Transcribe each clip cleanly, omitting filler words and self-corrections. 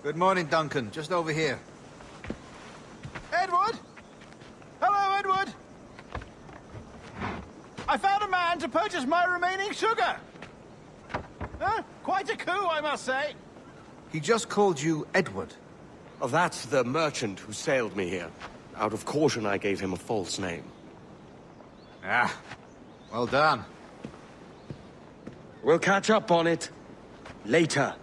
Good morning, Duncan. Just over here. Edward? Hello, Edward! I found a man to purchase my remaining sugar! Huh? Quite a coup, I must say. He just called you Edward. Oh, that's the merchant who sailed me here. Out of caution, I gave him a false name. Ah, well done. We'll catch up on it later.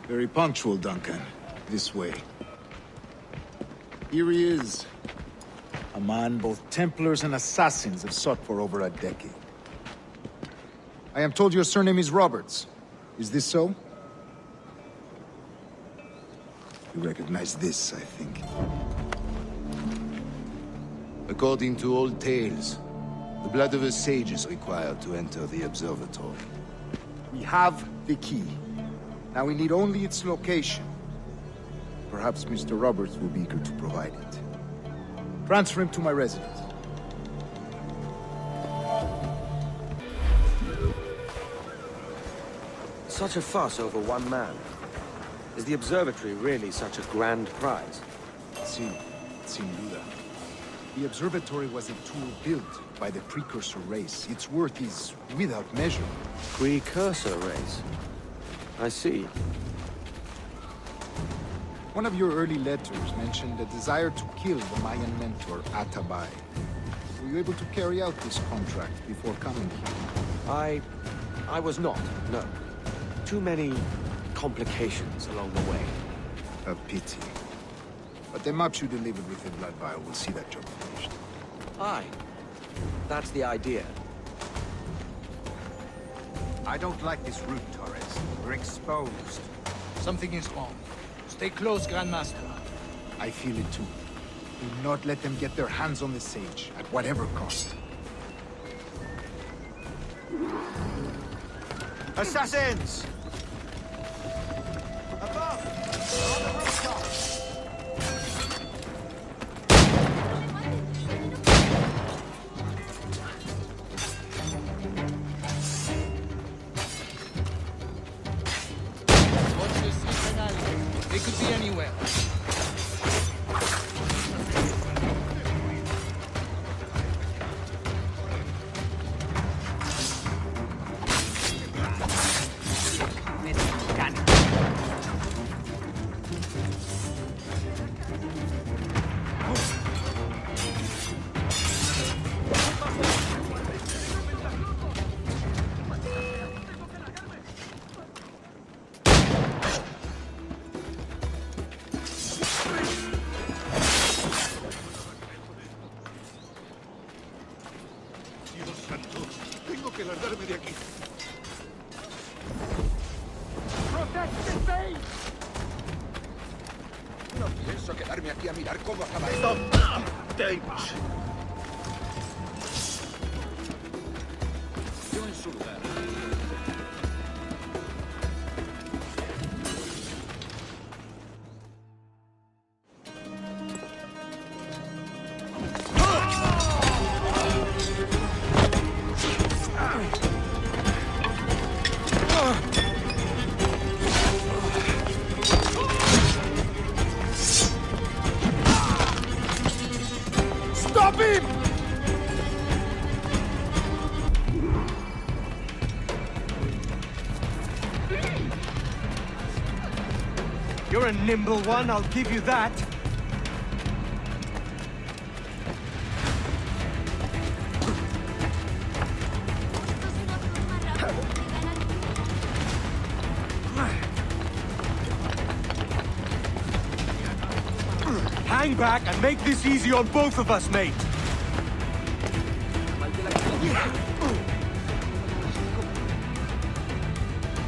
Very punctual, Duncan. This way. Here he is. A man both Templars and Assassins have sought for over a decade. I am told your surname is Roberts. Is this so? You recognize this, I think. According to old tales, the blood of a sage is required to enter the observatory. We have the key. Now we need only its location. Perhaps Mr. Roberts will be eager to provide it. Transfer him to my residence. Such a fuss over one man. Is the observatory really such a grand prize? Sin duda. The observatory was a tool built by the precursor race. Its worth is without measure. Precursor race? I see. One of your early letters mentioned a desire to kill the Mayan mentor, Atabay. Were you able to carry out this contract before coming here? I was not, no. Too many complications along the way. A pity. But the maps you delivered with the blood vial will see that job finished. Aye. That's the idea. I don't like this route, Torres. We're exposed. Something is wrong. Stay close, Grandmaster. I feel it too. Do not let them get their hands on the sage, at whatever cost. Assassins! Above! On the rooftop! Watch this secret alley. They could be anywhere. Tengo que largarme de aquí. No pienso quedarme aquí a mirar cómo acaba esto. Davis. Yo en su lugar. Stop him! You're a nimble one, I'll give you that. Hang back and make this easy on both of us, mate.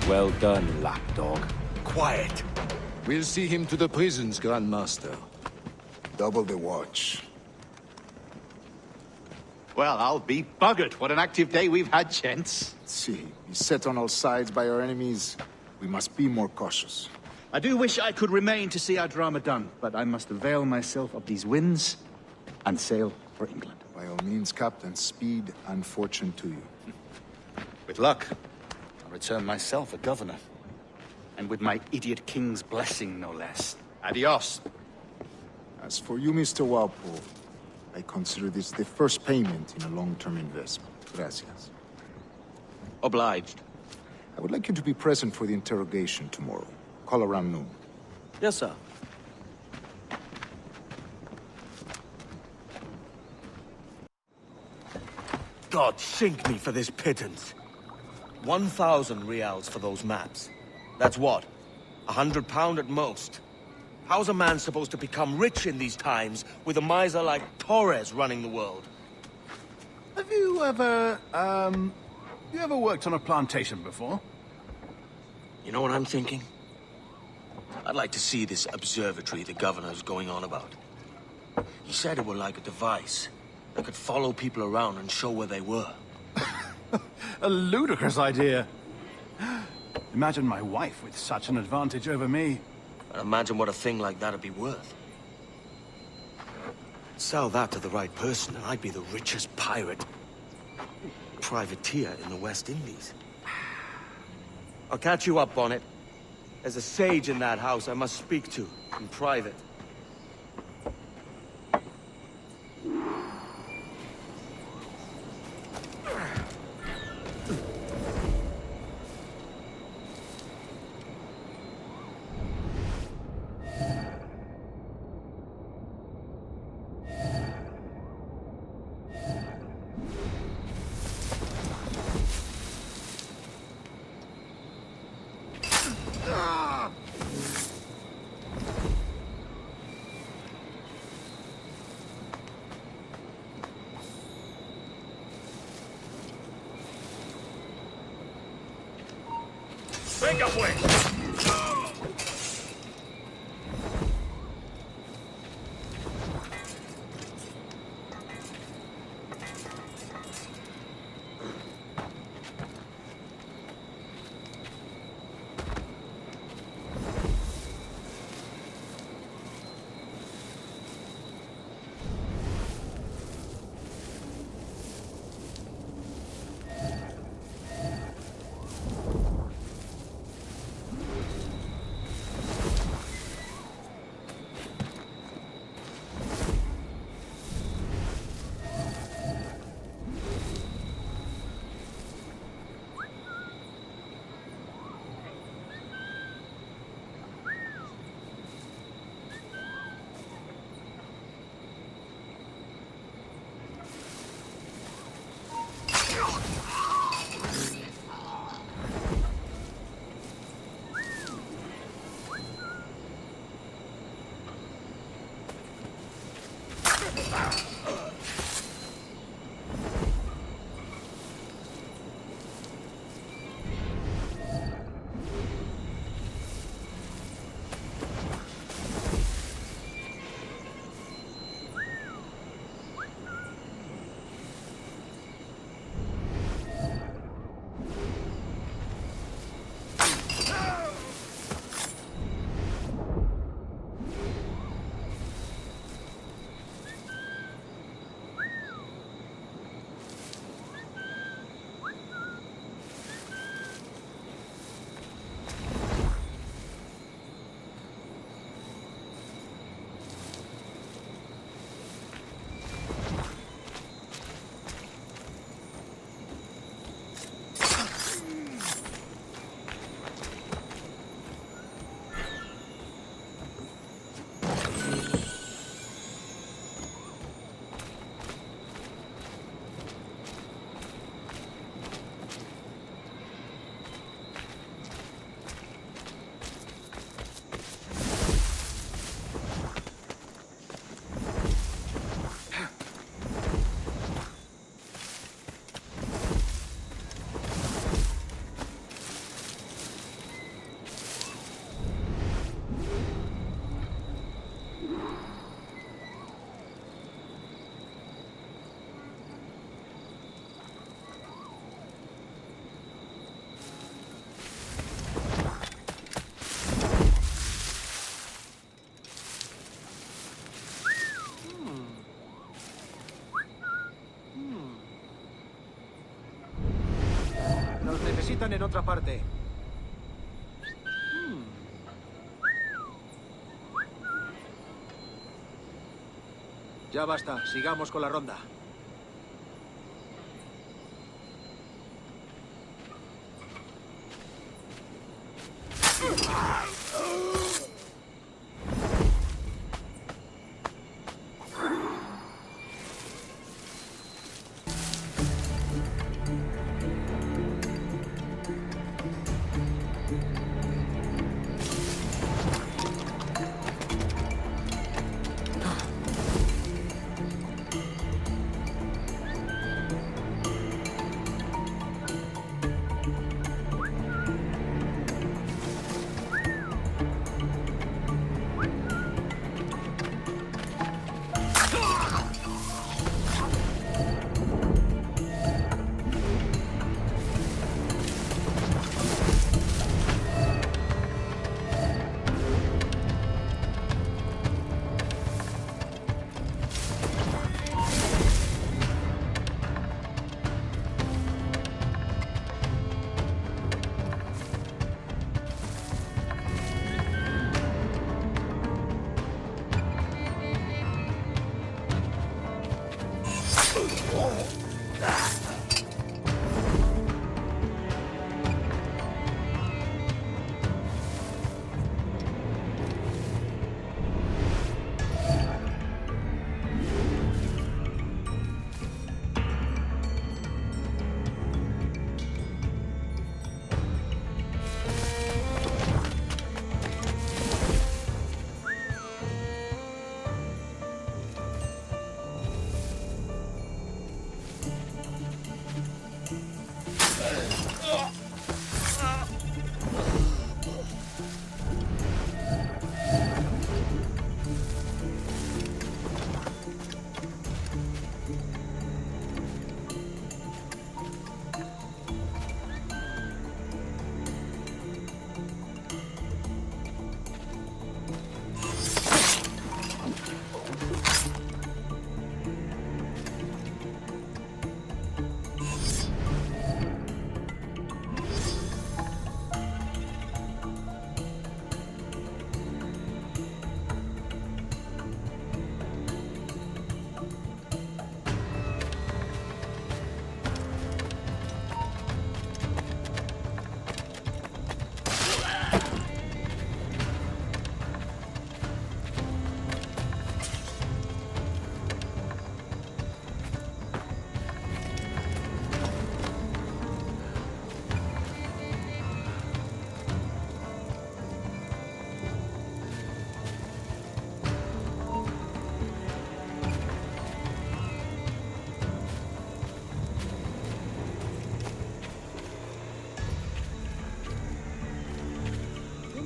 Well done, lapdog. Quiet. We'll see him to the prisons, Grandmaster. Double the watch. Well, I'll be buggered. What an active day we've had, gents. See, beset on all sides by our enemies, we must be more cautious. I do wish I could remain to see our drama done, but I must avail myself of these winds and sail for England. By all means, Captain, speed and fortune to you. With luck, I'll return myself a governor. And with my idiot king's blessing, no less. Adios. As for you, Mr. Walpole, I consider this the first payment in a long-term investment. Gracias. Obliged. I would like you to be present for the interrogation tomorrow. Call around noon. Yes, sir. God sink me for this pittance. 1,000 reals for those maps. That's what? £100 at most. How's a man supposed to become rich in these times with a miser like Torres running the world? Have you ever, worked on a plantation before? You know what I'm thinking? I'd like to see this observatory the governor's going on about. He said it were like a device that could follow people around and show where they were. A ludicrous idea. Imagine my wife with such an advantage over me. And imagine what a thing like that'd be worth. Sell that to the right person and I'd be the richest privateer in the West Indies. I'll catch you up on it. There's a sage in that house I must speak to in private. Venga, pues! Nos necesitan en otra parte. Ya basta, sigamos con la ronda.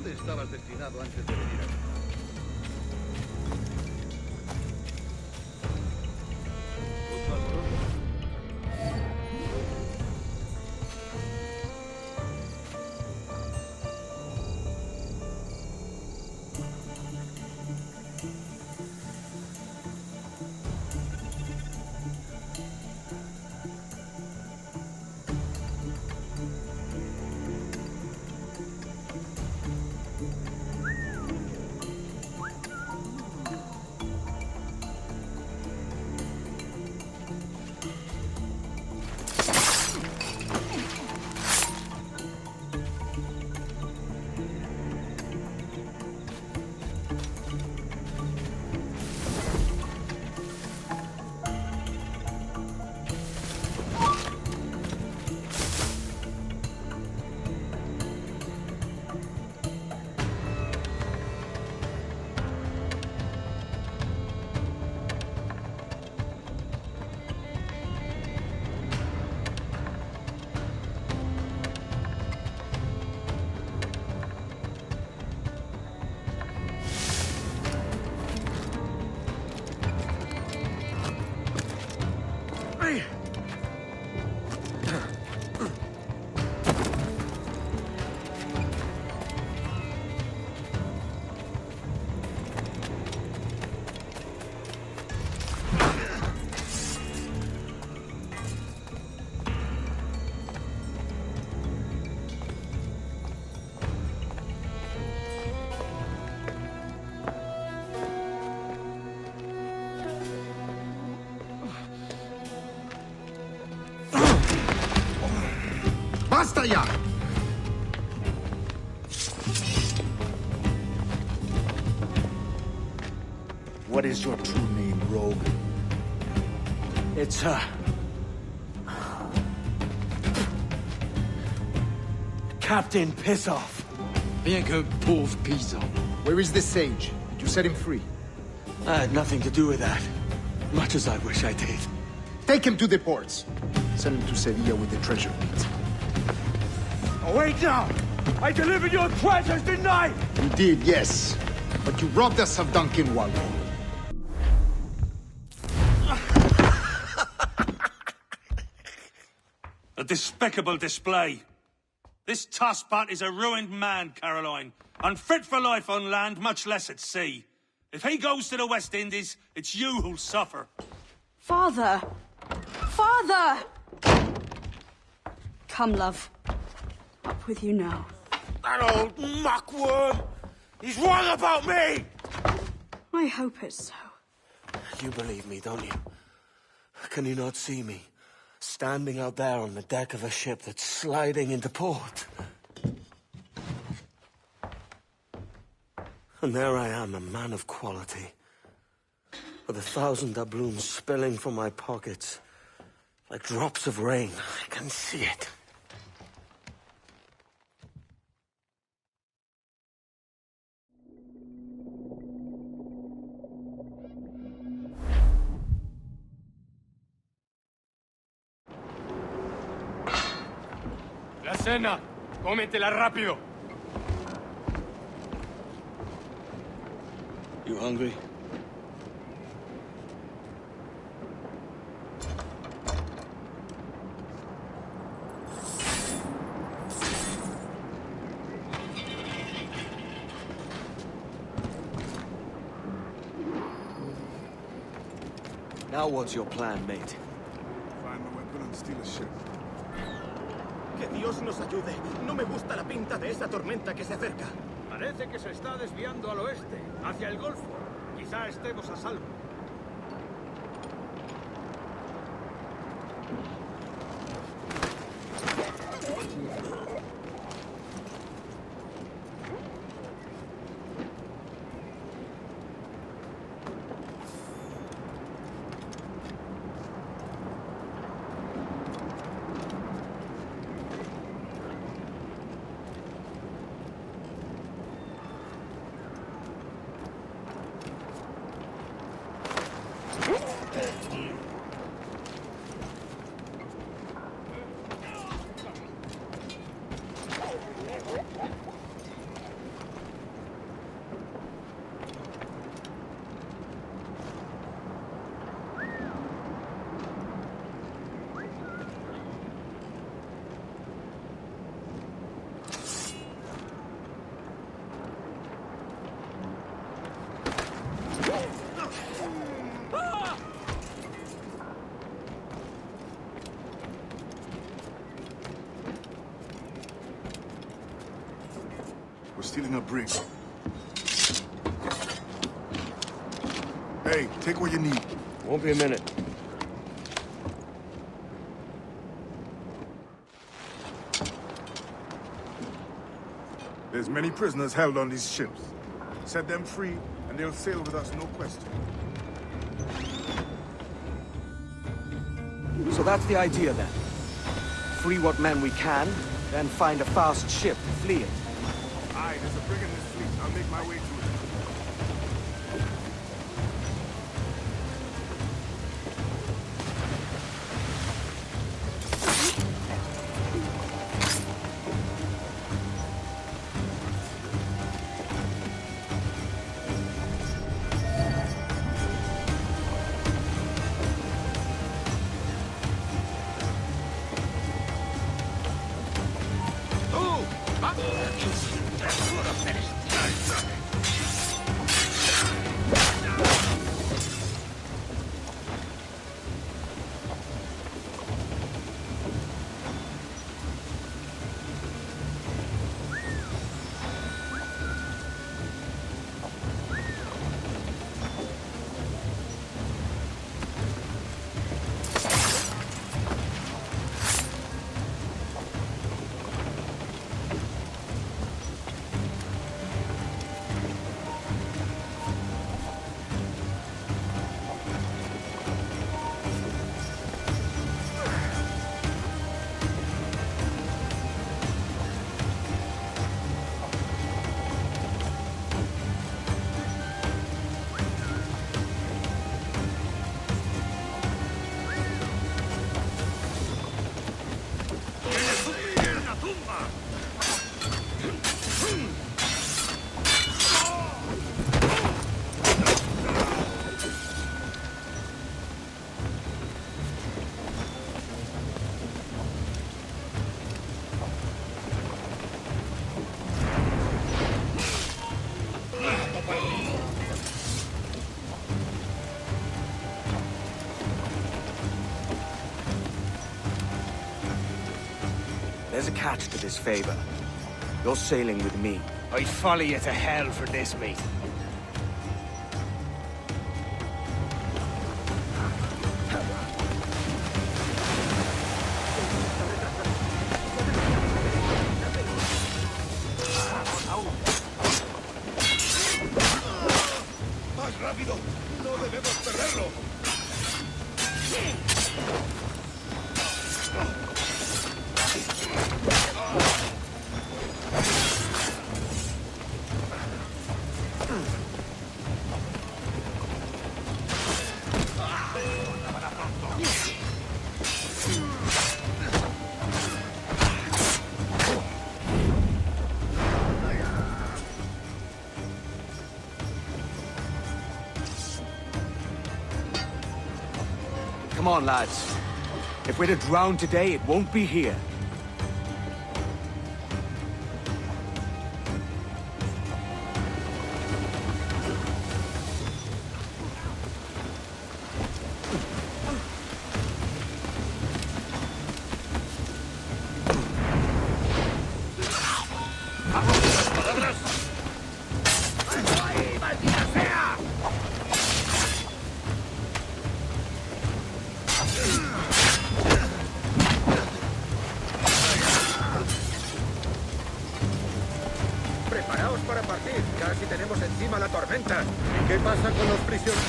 Estabas destinado antes de venir aquí. ¿Otro alboroto? allá! What is your true name, rogue? It's, Captain Pissoff. Rien qu'un pauvre paysan. Where is the sage? Did you set him free? I had nothing to do with that. Much as I wish I did. Take him to the ports. Send him to Sevilla with the treasure beat. Oh, wait now! I delivered your treasures, didn't I? You did, yes. But you robbed us of Duncan Waldo. A despicable display. This tosspot is a ruined man, Caroline. Unfit for life on land, much less at sea. If he goes to the West Indies, it's you who'll suffer. Father! Father! Come, love. Up with you now. That old muckworm! He's wrong about me! I hope it's so. You believe me, don't you? Can you not see me? Standing out there on the deck of a ship that's sliding into port. And there I am, a man of quality. With 1,000 doubloons spilling from my pockets. Like drops of rain. I can see it. La cena. Cómetela rápido. You hungry? Now what's your plan, mate? Find my weapon and steal a ship. Que Dios nos ayude. No me gusta la pinta de esa tormenta que se acerca. Parece que se está desviando al oeste, hacia el Golfo. Quizá estemos a salvo. We're stealing a brig. Hey, take what you need. Won't be a minute. There's many prisoners held on these ships. Set them free, and they'll sail with us, no question. So that's the idea then. Free what men we can, then find a fast ship to flee it. Aye, there's a brig in this fleet. I'll make my way to it. There's a catch to this favor. You're sailing with me. I'd follow you to hell for this, mate. ¡Más rápido! ¡No debemos perderlo! Come on, lads. If we're to drown today, it won't be here. Preparaos para partir. Casi tenemos encima la tormenta. ¿Qué pasa con los prisioneros?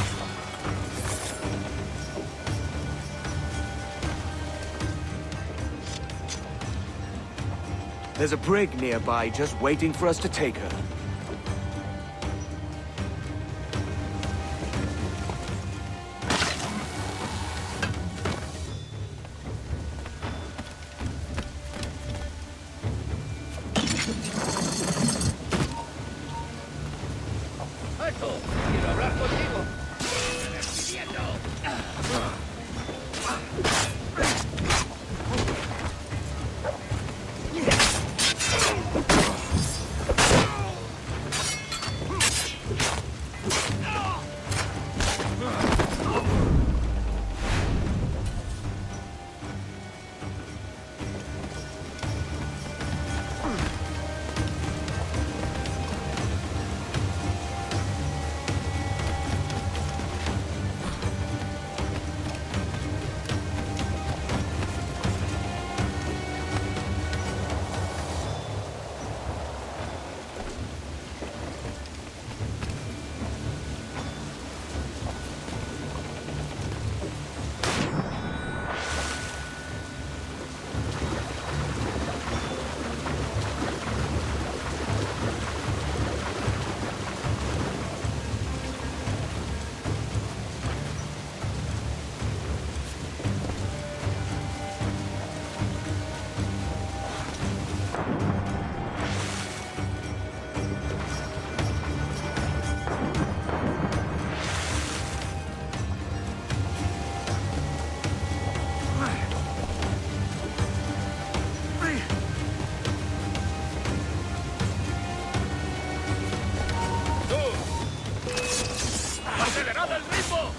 There's a brig nearby just waiting for us to take her. ¡Alto! ¡Quiero hablar contigo! ¡Me despidiendo! ¡Acelerad el ritmo!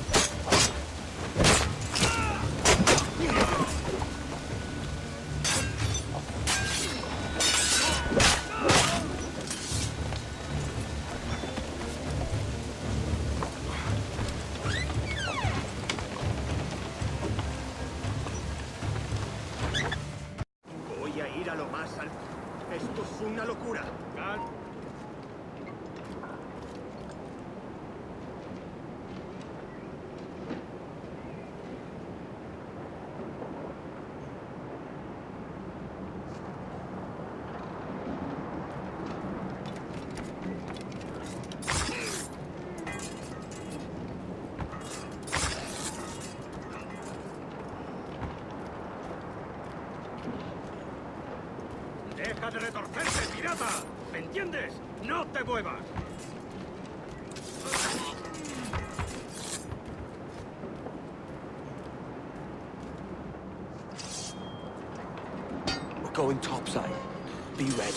Voy a ir a lo más alto. Esto es una locura. ¡Deja de retorcerte, pirata! ¿Me entiendes? ¡No te muevas! We're going topside. Be ready.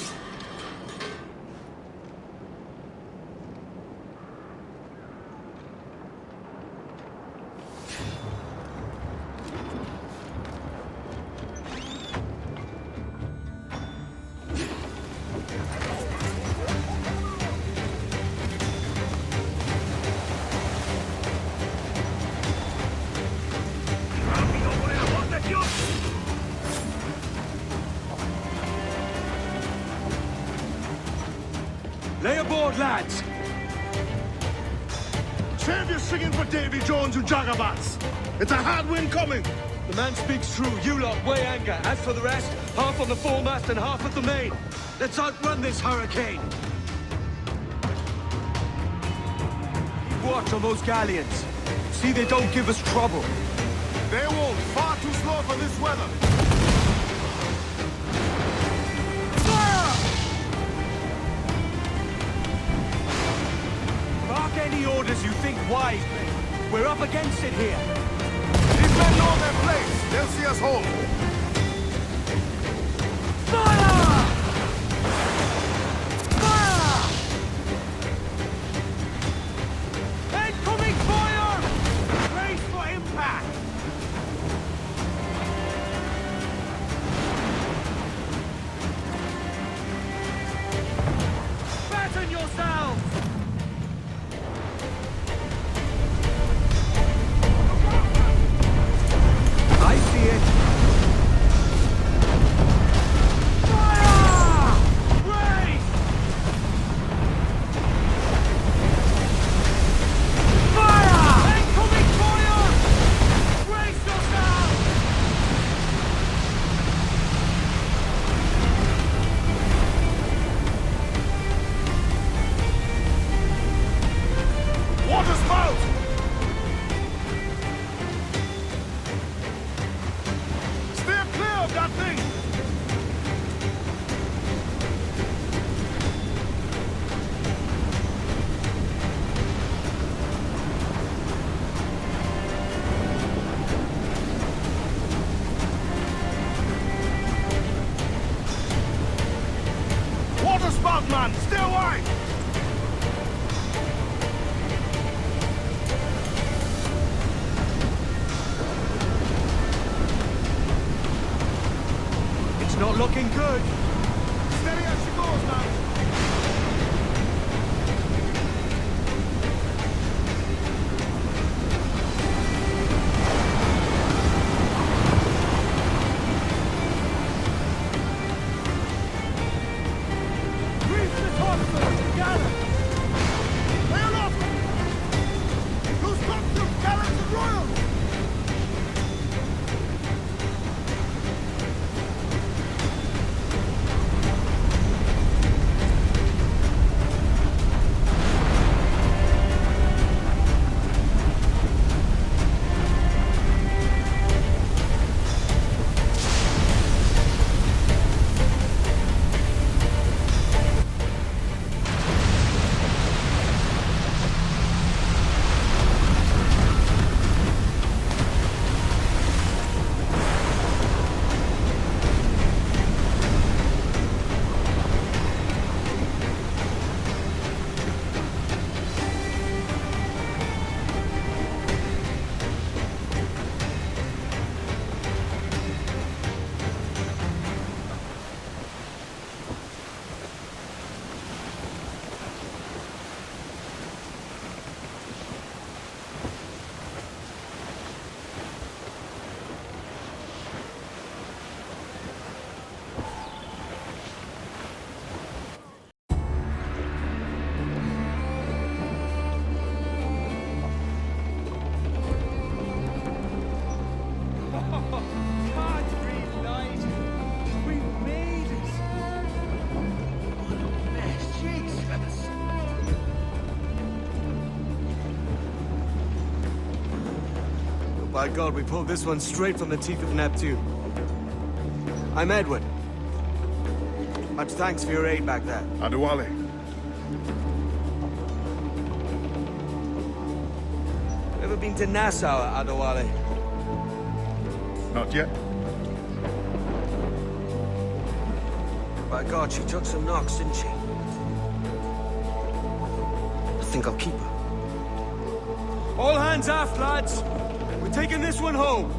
Lay aboard, lads! Save your singing for Davy Jones, you jagabats! It's a hard wind coming! The man speaks true. You lot weigh anchor. As for the rest, half on the foremast and half at the main. Let's outrun this hurricane. Keep watch on those galleons. See they don't give us trouble. They won't. Far too slow for this weather. Fire! Mark any orders you think wise, men. We're up against it here. These men know their place. They'll see us home. Fire! Fire! Incoming fire! Brace for impact! Batten yourselves! I see it! Fire! Brace! Fire! Incoming fire! Brace yourself! Water spout! Steer clear of that thing! Water spout, man! Stay wide! It's not looking good. Steady as she goes, man! Reach the topsails together! Sail off! Loose topsails, gallants and royals! Can't breathe light. We made it. What a mess, Jesus. By God, we pulled this one straight from the teeth of Neptune. I'm Edward. Much thanks for your aid back there. Adewale. Ever been to Nassau, Adewale? Not yet. By God, she took some knocks, didn't she? I think I'll keep her. All hands aft, lads! We're taking this one home!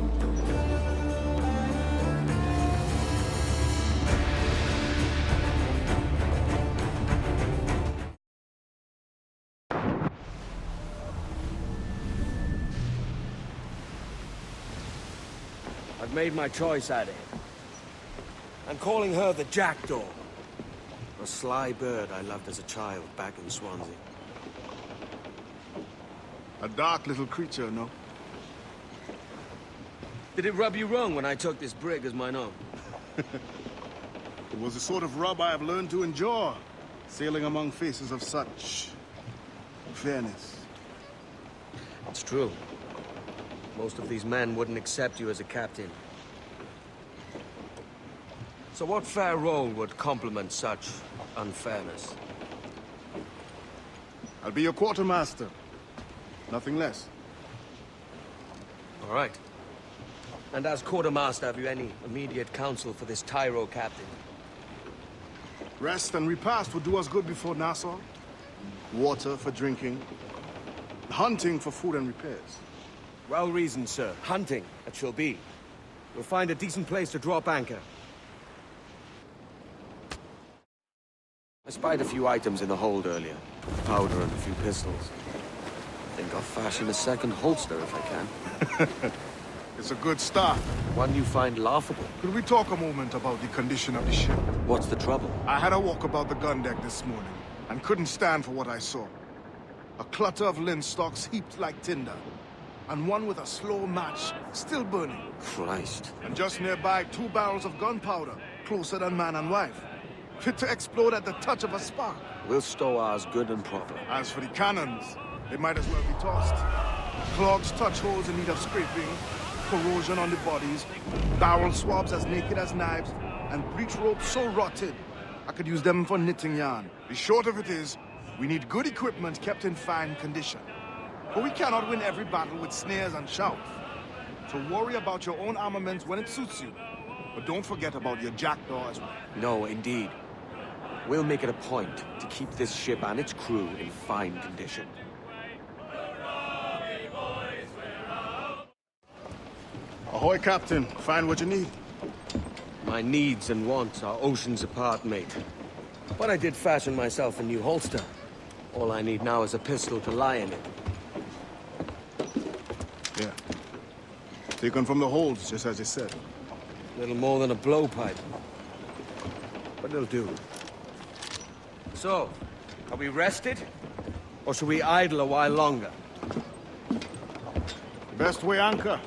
I've made my choice, Addy. I'm calling her the Jackdaw. A sly bird I loved as a child back in Swansea. A dark little creature, no? Did it rub you wrong when I took this brig as mine own? It was the sort of rub I have learned to endure, sailing among faces of such fairness. It's true. Most of these men wouldn't accept you as a captain. So what fair role would complement such unfairness? I'll be your quartermaster. Nothing less. All right. And as quartermaster, have you any immediate counsel for this Tyro captain? Rest and repast would do us good before Nassau. Water for drinking. Hunting for food and repairs. Well reasoned, sir. Hunting, it shall be. We'll find a decent place to drop anchor. I spied a few items in the hold earlier. Powder and a few pistols. I think I'll fashion a second holster if I can. It's a good start. One you find laughable. Could we talk a moment about the condition of the ship? What's the trouble? I had a walk about the gun deck this morning, and couldn't stand for what I saw. A clutter of linstocks heaped like tinder, and one with a slow match still burning. Christ. And just nearby, 2 barrels of gunpowder, closer than man and wife. Fit to explode at the touch of a spark. We'll stow ours good and proper. As for the cannons, they might as well be tossed. Clogs touch holes in need of scraping, corrosion on the bodies, barrel swabs as naked as knives, and breech ropes so rotted, I could use them for knitting yarn. The short of it is, we need good equipment kept in fine condition. But we cannot win every battle with snares and shouts. So worry about your own armaments when it suits you. But don't forget about your jackdaw as well. No, indeed. We'll make it a point to keep this ship and its crew in fine condition. Ahoy, Captain. Find what you need. My needs and wants are oceans apart, mate. But I did fashion myself a new holster. All I need now is a pistol to lie in it. Yeah. Taken from the holds, just as you said. Little more than a blowpipe. But it'll do. So, are we rested? Or should we idle a while longer? The best way anchor.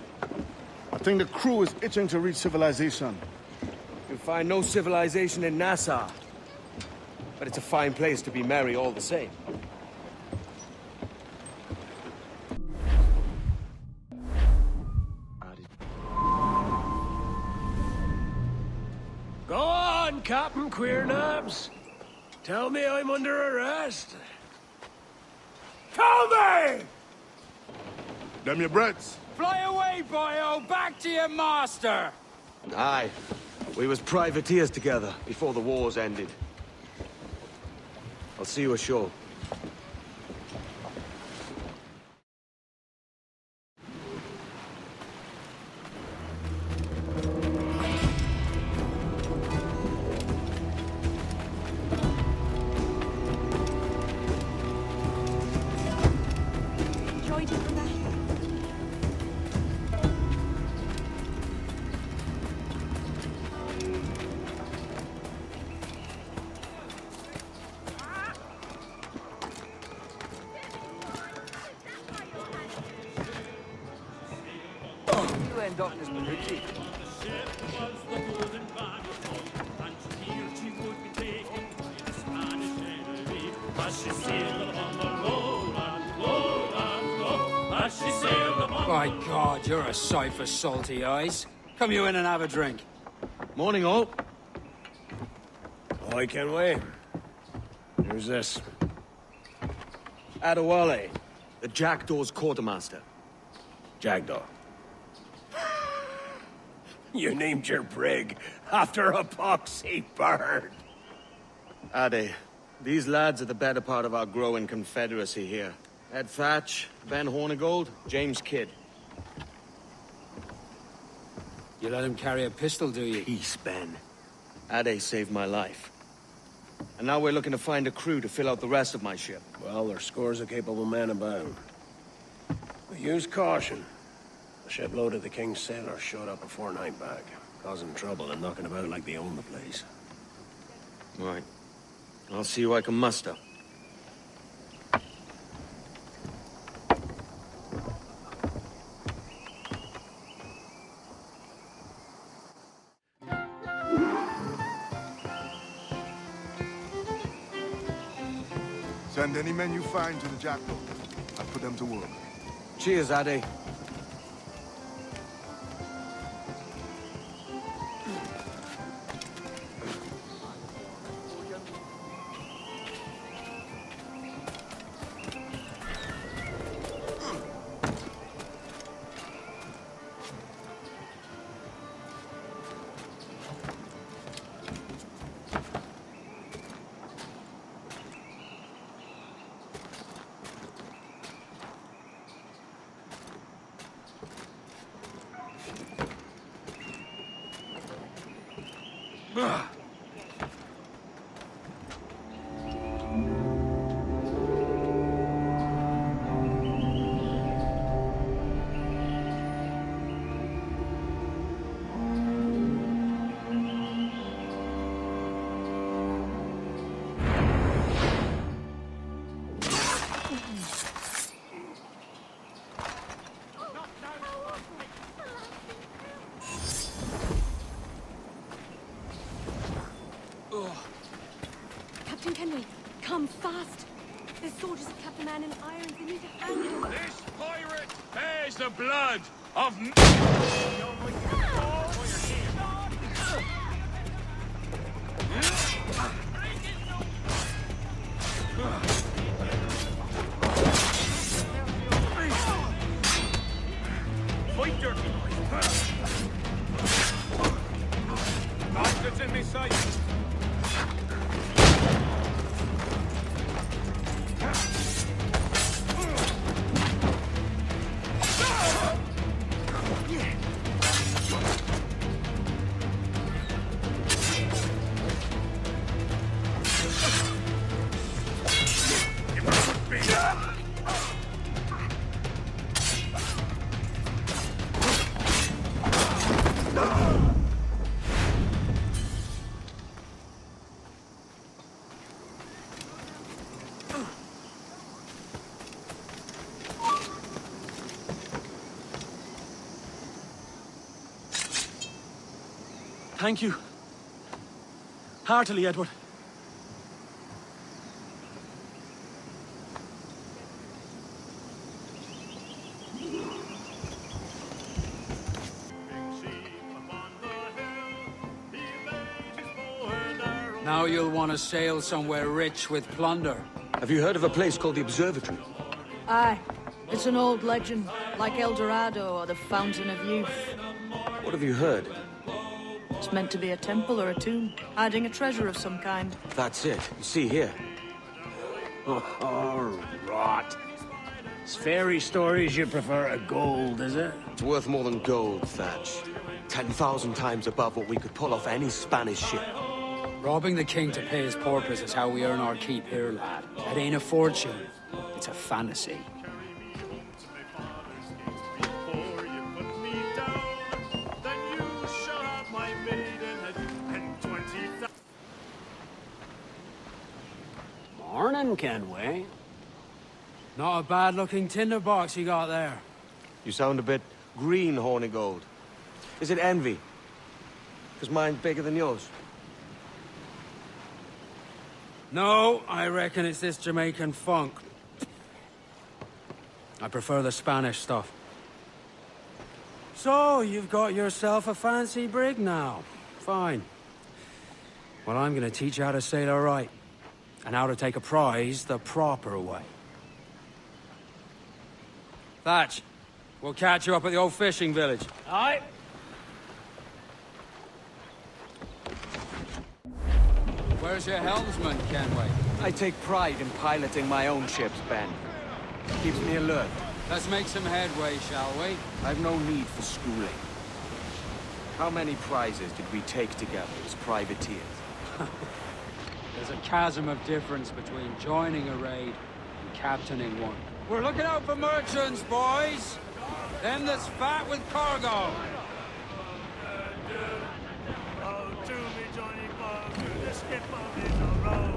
I think the crew is itching to reach civilization. You'll find no civilization in Nassau. But it's a fine place to be merry all the same. Go on, Captain Queernabs. Tell me I'm under arrest. Tell me! Them your breads. Fly away, boyo! Back to your master! Aye. We was privateers together before the wars ended. I'll see you ashore. By God, you're a sight for salty eyes. Come you in and have a drink. Morning, all. I can wait. Who's this? Adewale, the Jackdaw's quartermaster. Jackdaw. You named your brig after a poxy bird. Ade, these lads are the better part of our growing confederacy here. Ed Thatch, Ben Hornigold, James Kidd. You let him carry a pistol, do you? Peace, Ben. Ade saved my life. And now we're looking to find a crew to fill out the rest of my ship. Well, there's scores of capable men about. But use caution. The shipload of the King's sailors showed up a fortnight back, causing trouble and knocking about like they own the place. Right. I'll see who I can muster. Send any men you find to the Jackal. I'll put them to work. Cheers, Addy. Captain Kenway, come fast! There's soldiers of Captain Man in irons. They need to handle them. This pirate bears the blood of... Fight dirty. Bastards in this sight. Thank you. Heartily, Edward. Now you'll want to sail somewhere rich with plunder. Have you heard of a place called the Observatory? Aye. It's an old legend, like El Dorado or the Fountain of Youth. What have you heard? It's meant to be a temple or a tomb, hiding a treasure of some kind. That's it. You see here. Oh, rot. It's fairy stories you prefer to gold, is it? It's worth more than gold, Thatch. 10,000 times above what we could pull off any Spanish ship. Robbing the king to pay his porpoise is how we earn our keep here, lad. It ain't a fortune. It's a fantasy. Morning, Kenway. Not a bad-looking tinderbox you got there. You sound a bit green, Horny Gold. Is it envy? Because mine's bigger than yours. No, I reckon it's this Jamaican funk. I prefer the Spanish stuff. So, you've got yourself a fancy brig now. Fine. Well, I'm gonna teach you how to sail her right. And how to take a prize the proper way. Thatch, we'll catch you up at the old fishing village. Aye. Where's your helmsman, Kenway? I take pride in piloting my own ships, Ben. Keeps me alert. Let's make some headway, shall we? I've no need for schooling. How many prizes did we take together as privateers? There's a chasm of difference between joining a raid and captaining one. We're looking out for merchants, boys! Them that's fat with cargo!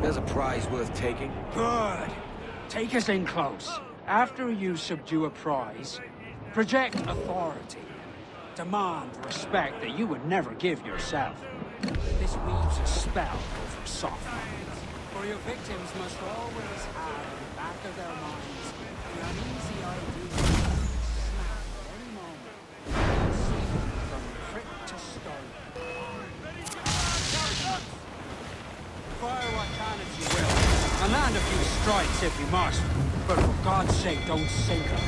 There's a prize worth taking? Good. Take us in close. After you subdue a prize, project authority. Demand respect that you would never give yourself. This weaves a spell over soft minds. For your victims must always have in the back of their minds the uneasy idea that snap at any moment, from prick to stone. Fire what cannons you will, and land a few strikes if you must, but for God's sake, don't sink them.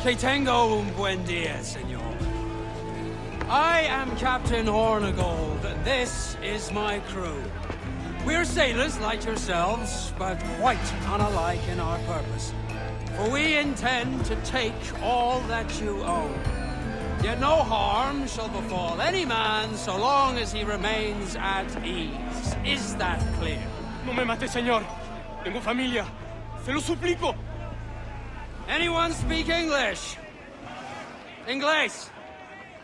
Que tengo un buen dia, senor. I am Captain Hornigold, and this is my crew. We're sailors like yourselves, but quite unalike in our purpose. For we intend to take all that you own. Yet no harm shall befall any man so long as he remains at ease. Is that clear? No me mate, señor. Tengo familia. Se lo suplico. Anyone speak English? Inglés?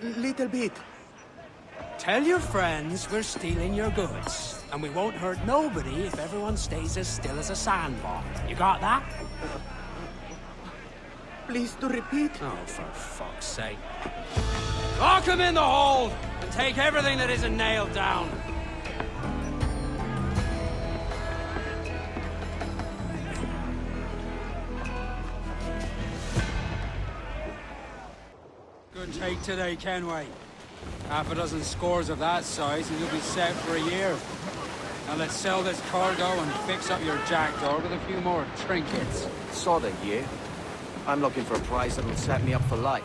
Little bit. Tell your friends we're stealing your goods, and we won't hurt nobody if everyone stays as still as a sandbar. You got that? Please to repeat. Oh, for fuck's sake. Lock him in the hold, and take everything that isn't nailed down. Good take today, Kenway. Half a dozen scores of that size and you'll be set for a year. Now let's sell this cargo and fix up your jackdaw with a few more trinkets. Sod a year. I'm looking for a prize that'll set me up for life.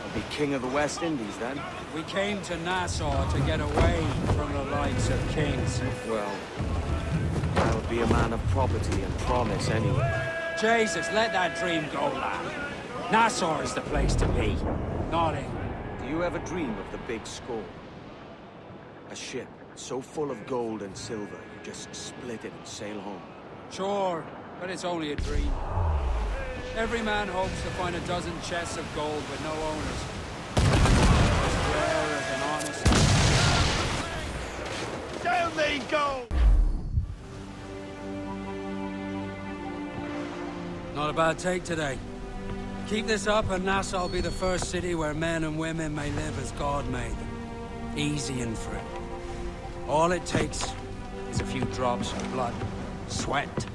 I'll be king of the West Indies then. We came to Nassau to get away from the likes of kings. Well, I would be a man of property and promise anyway. Jesus, let that dream go, lad. Nassau is the place to be, not England. Do you ever dream of the big score? A ship so full of gold and silver, you just split it and sail home. Sure, but it's only a dream. Every man hopes to find a dozen chests of gold with no owners. As rare as an honest... Down they go! Not a bad take today. Keep this up and Nassau will be the first city where men and women may live as God made them. Easy and free. All it takes is a few drops of blood, sweat,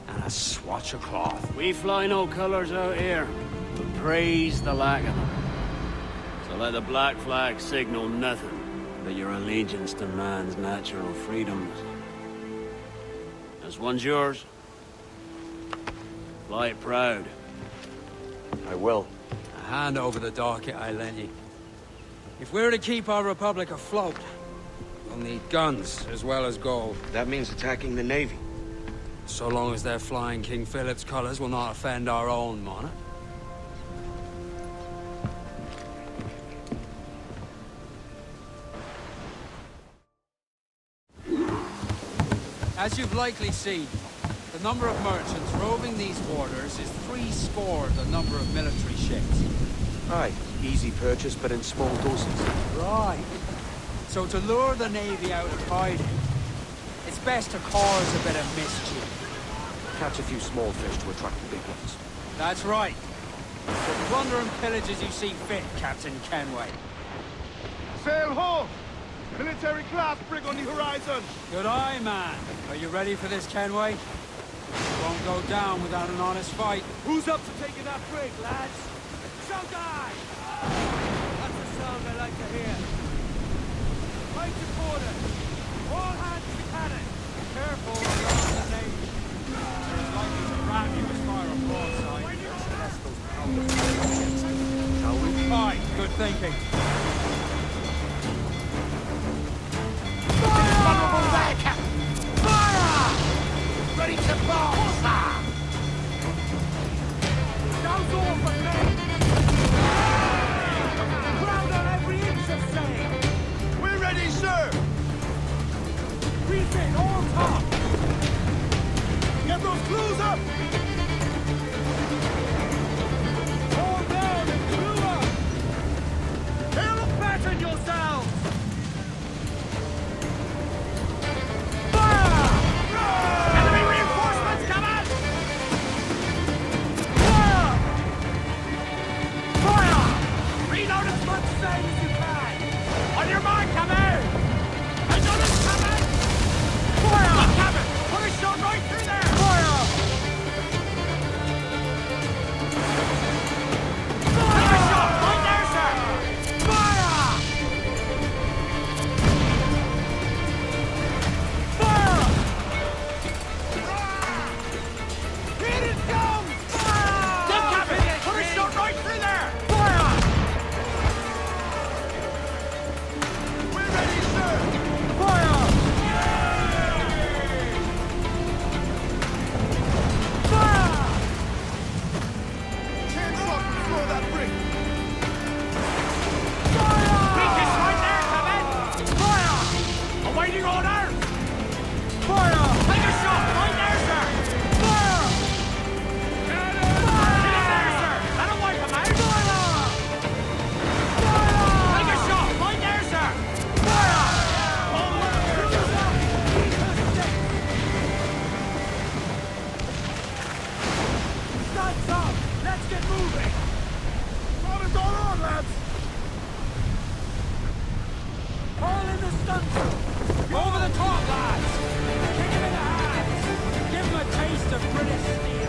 and a swatch of cloth. We fly no colors out here, but praise the lack of them. So let the black flag signal nothing but your allegiance to man's natural freedoms. This one's yours. Fly it proud. I will. A hand over the docket I lent you. If we're to keep our republic afloat, we'll need guns as well as gold. That means attacking the Navy. So long as they're flying King Philip's colors will not offend our own monarch. As you've likely seen, the number of merchants roving these waters is 70 the number of military ships. Aye, easy purchase, but in small doses. Right. So to lure the Navy out of hiding, it's best to cause a bit of mischief. Catch a few small fish to attract the big ones. That's right. So plunder and pillage as you see fit, Captain Kenway. Sail ho! Military class brig on the horizon! Good eye, man. Are you ready for this, Kenway? You won't go down without an honest fight. Who's up to taking that brig, lads? So die! That's the sound I like to hear. Fight to quarter. All hands to cannon. Careful, you're on the Navy. There's likely to ram you as far a broadside. Shall we? Aye, good thinking. Fire! Ready to bombs! Refit, all top! Get those clues up! All down and clue up! Hail up, batten yourselves! Fire! Enemy reinforcements coming! Fire! Fire! Reload as much sail as you can! On your mark, coming! Another's coming! Fire! Look, coming! Put a shot right through there! Fire! Take a shot! Right there, sir! Fire! Fire! Here it comes! Fire! Dead, Captain! Put a shot right through there! Fire! We're ready, sir! Fire! Fire! Chainsaw can throw that brick! Beacons right there, Captain! Fire! Awaiting orders! Fire! Take a shot! Right there, sir! Fire! Get in there, sir! That'll wipe him out! Fire! Take a shot! Right there, sir! Fire! Stunts up! Let's get moving! What is going on, lads? Haul in the stunts! Over the top, lads! Kick him in the hands! Give him a taste of British steel!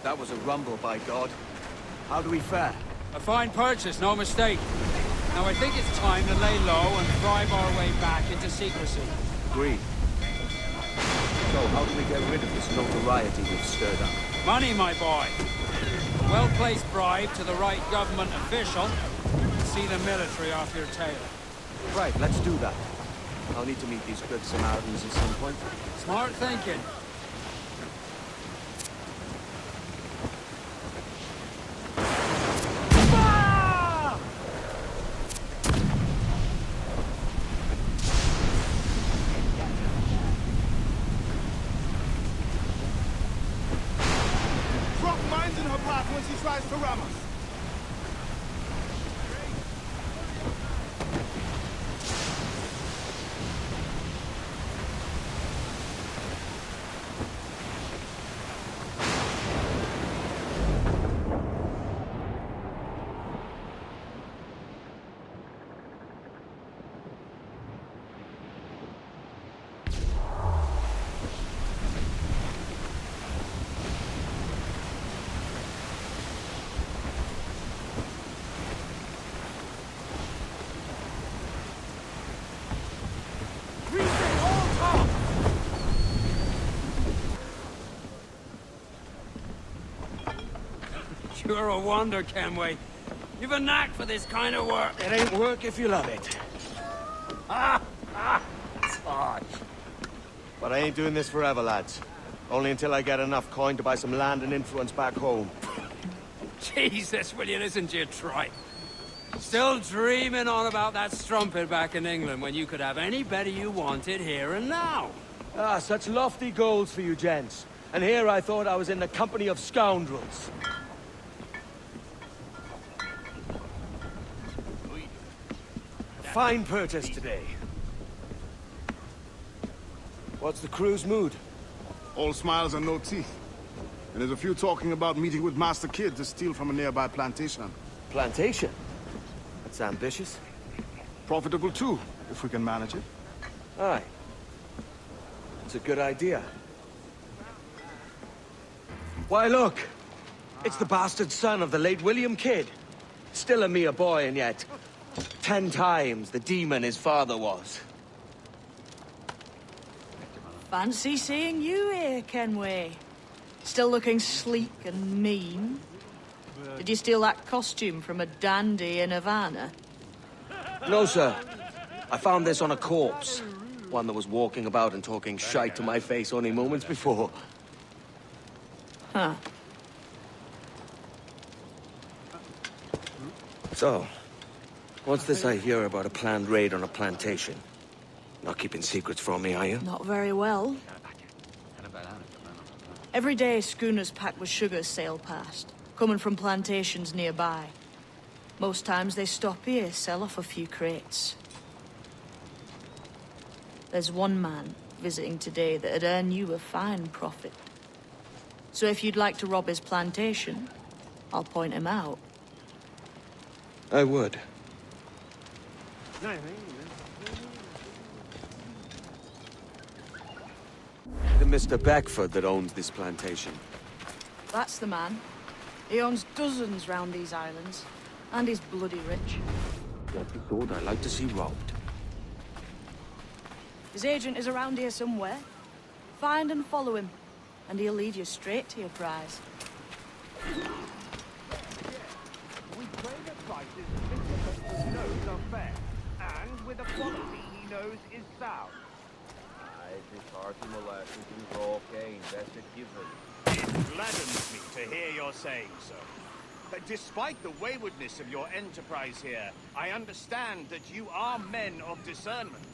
That was a rumble, by God. How do we fare? A fine purchase, no mistake. Now I think it's time to lay low and bribe our way back into secrecy. Agreed. So, how do we get rid of this notoriety we've stirred up? Money, my boy. Well-placed bribe to the right government official. See the military off your tail. Right, let's do that. I'll need to meet these good Samaritans at some point. Smart thinking. Drop mines in her path when she tries to ram us! You're a wonder, Kenway. You've a knack for this kind of work. It ain't work if you love it. Tosh. But I ain't doing this forever, lads. Only until I get enough coin to buy some land and influence back home. Jesus, will you listen to your tripe? Still dreaming on about that strumpet back in England when you could have any better you wanted here and now. Ah, such lofty goals for you gents. And here I thought I was in the company of scoundrels. Fine purchase today. What's the crew's mood? All smiles and no teeth. And there's a few talking about meeting with Master Kid to steal from a nearby plantation. Plantation? That's ambitious. Profitable too, if we can manage it. Aye. It's a good idea. Why, look! It's the bastard son of the late William Kidd. Still a mere boy, and yet 10 times the demon his father was. Fancy seeing you here, Kenway. Still looking sleek and mean. Did you steal that costume from a dandy in Havana? No, sir. I found this on a corpse. One that was walking about and talking shite to my face only moments before. Huh. So, what's this I hear about a planned raid on a plantation? Not keeping secrets from me, are you? Not very well. Every day, schooners packed with sugar sail past, coming from plantations nearby. Most times they stop here, sell off a few crates. There's one man visiting today that'd earn you a fine profit. So if you'd like to rob his plantation, I'll point him out. I would. The Mr. Beckford that owns this plantation. That's the man. He owns dozens round these islands, and he's bloody rich. That's the sort I like to see robbed. His agent is around here somewhere. Find and follow him, and he'll lead you straight to your prize. We trade at prices Mr. Beckford knows are fair, and with a quality he knows is sound. It gladdens me to hear you're saying so. But despite the waywardness of your enterprise here, I understand that you are men of discernment.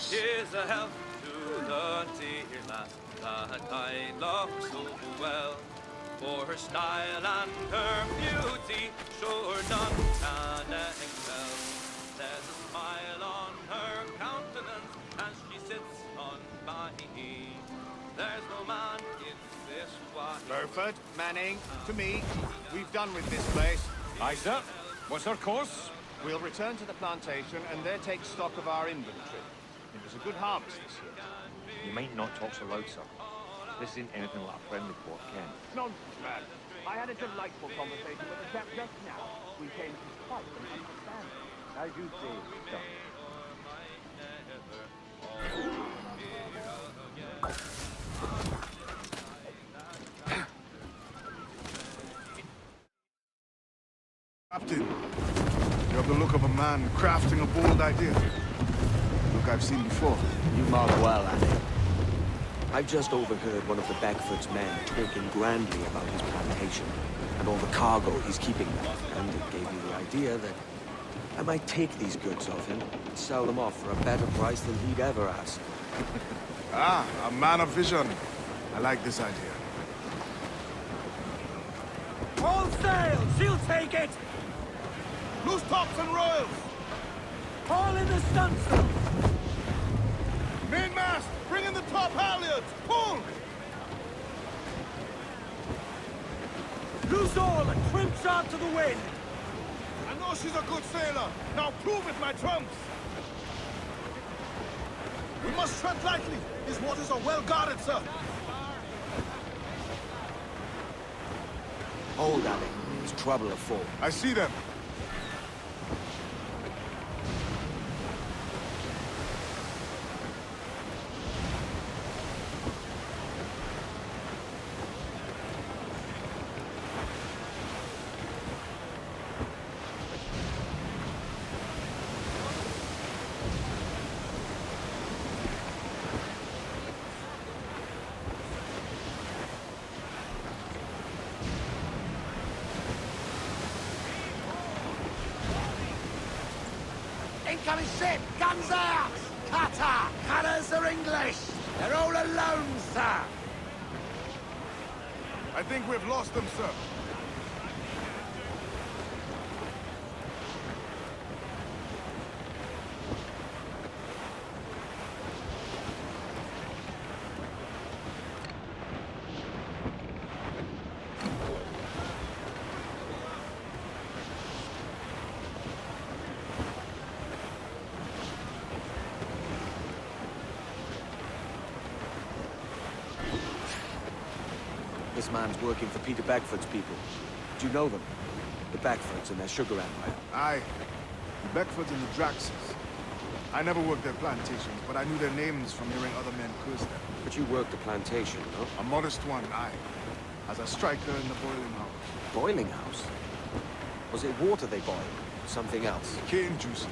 Here's a health to the dear lass that I love so well. For her style and her beauty, sure none can excel. There's a smile on her countenance as she sits on my knee. There's no man in this wide. Burford, Manning, to me, we've done with this place. Aye, sir. What's our course? We'll return to the plantation and there take stock of our inventory. It was a good harvest this year. You might not talk so loud, sir. This isn't anything like a friendly port, Ken. Nonsense, man. I had a delightful conversation with the chap just now. We came to fight and understand. As you say, sir. Captain, you have the look of a man crafting a bold idea. Look I've seen before. You mark well at it. I've just overheard one of the Beckford's men talking grandly about his plantation and all the cargo he's keeping there, and it gave me the idea that I might take these goods off him and sell them off for a better price than he'd ever ask. Ah, a man of vision. I like this idea. All sail! She'll take it! Loose tops and royals! All in the stunsail! Mainmast! Bring in the top halyards! Pull! Loose all and trim sharp to the wind! I know she's a good sailor. Now prove it, my trumps! We must tread lightly. These waters are well guarded, sir. Hold, Ali. There's trouble afoot. I see them. Incoming ship! Guns out! Cutter! Cutters are English! They're all alone, sir! I think we've lost them, sir. This man's working for Peter Beckford's people. Do you know them? The Beckfords and their sugar empire. Aye. The Beckfords and the Draxes. I never worked their plantations, but I knew their names from hearing other men curse them. But you worked the plantation, no? A modest one, aye. As a striker in the boiling house. Boiling house? Was it water they boiled? Something else? Cane juices.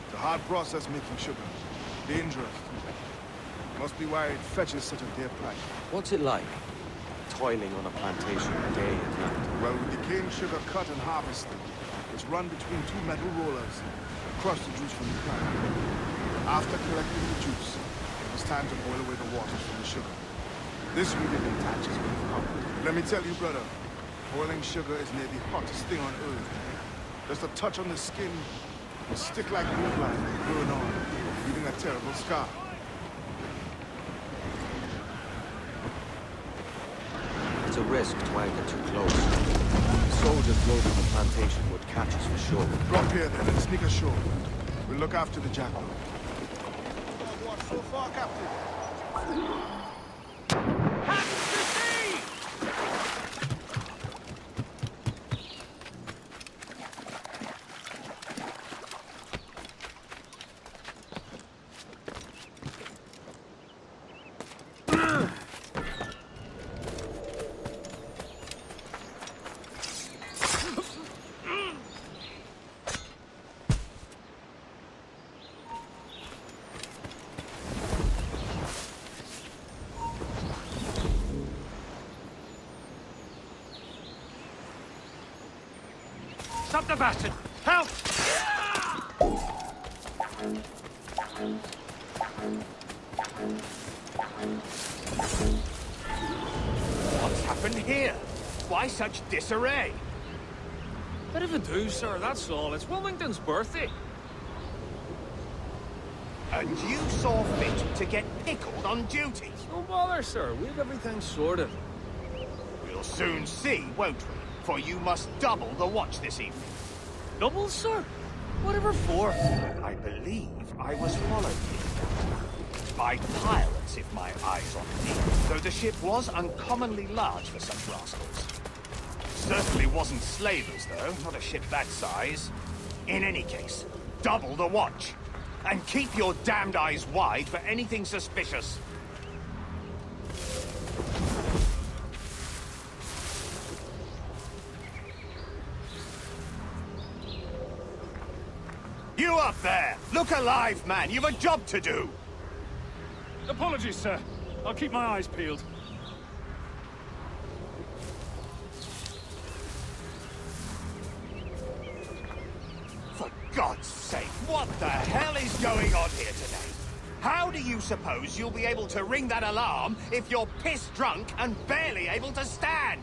It's a hard process making sugar. Dangerous, too. Must be why it fetches such a dear price. What's it like? Toiling on a plantation day and night? Well, with the cane sugar cut and harvested, it's run between two metal rollers that crush the juice from the plant. After collecting the juice, it was time to boil away the waters from the sugar. This really detaches me from comfort. Let me tell you, brother, boiling sugar is near the hottest thing on earth. Just a touch on the skin will stick like woodline and burn on, leaving a terrible scar. It's a risk to anchor too close. Soldiers loaded on the plantation would catch us for sure. Drop here then and sneak ashore. We'll look after the jackal. So far, Captain. Stop the bastard! Help! What's happened here? Why such disarray? Bit of a do, sir, that's all. It's Wilmington's birthday. And you saw fit to get pickled on duty? Don't bother, sir. We have everything sorted. We'll soon see, won't we? For you must double the watch this evening. Double, sir? Whatever for? I believe I was followed here. By pirates, if my eyes on me. Though the ship was uncommonly large for such rascals. Certainly wasn't slavers, though. Not a ship that size. In any case, double the watch. And keep your damned eyes wide for anything suspicious. You up there! Look alive, man! You've a job to do! Apologies, sir. I'll keep my eyes peeled. For God's sake, what the hell is going on here today? How do you suppose you'll be able to ring that alarm if you're piss drunk and barely able to stand?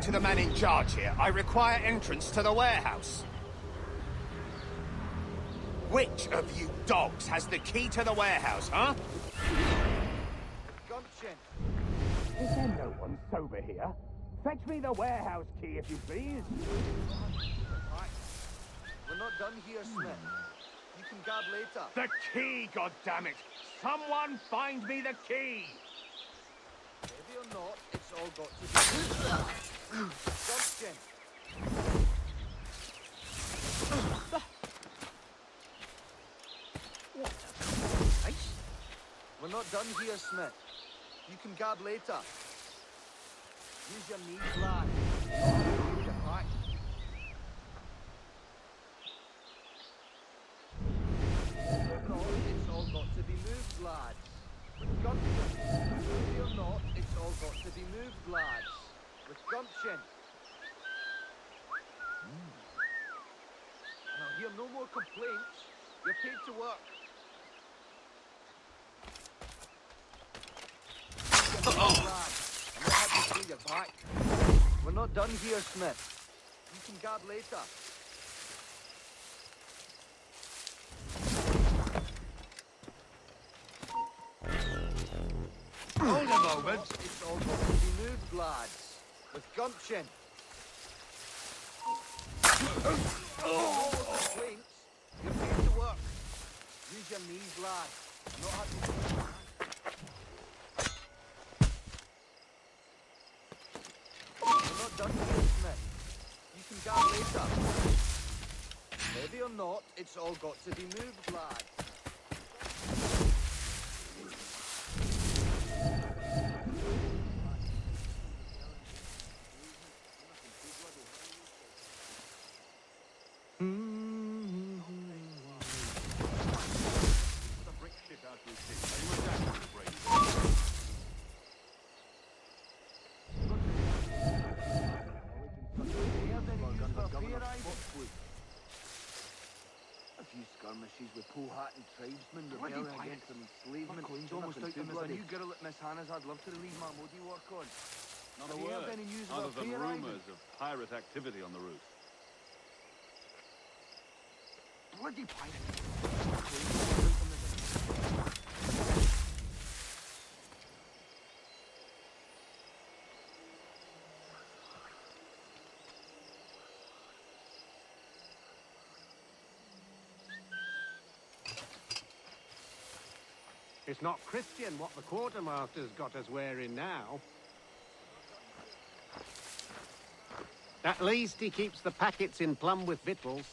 to the man in charge here. I require entrance to the warehouse. Which of you dogs has the key to the warehouse, huh? Gumption. Is there no one sober here? Fetch me the warehouse key, if you please. We're not done here, Smith. You can gab later. The key, goddammit! Someone find me the key! Maybe or not, it's all got to be... Gumption. What a nice. We're not done here, Smith. You can gab later. Use your knees, lad. Get back. It's all got to be moved, lads. With gumption. Maybe or not, it's all got to be moved, lads. With gumption. And I'll hear no more complaints. You're paid to work. Your back. We're not done here, Smith. You can gab later. Hold a moment. It's all got to be moved, lads. With gumption. Complaints. You're paid to work. Use your knees, lads. Not happy to... Done here, Smith. You can gab later. Heavy or not, it's all got to be moved, lad. Skirmishes with Powhatan tribesmen, rebelling against their enslavement. It's almost out there. There's a new girl at Miss Hannah's I'd love to relieve my moody work on. Not Have a you word, heard any news other about than Fair rumours of pirate activity on the route. Bloody pirate! It's not Christian what the quartermaster's got us wearing now. At least he keeps the packets in plumb with victuals.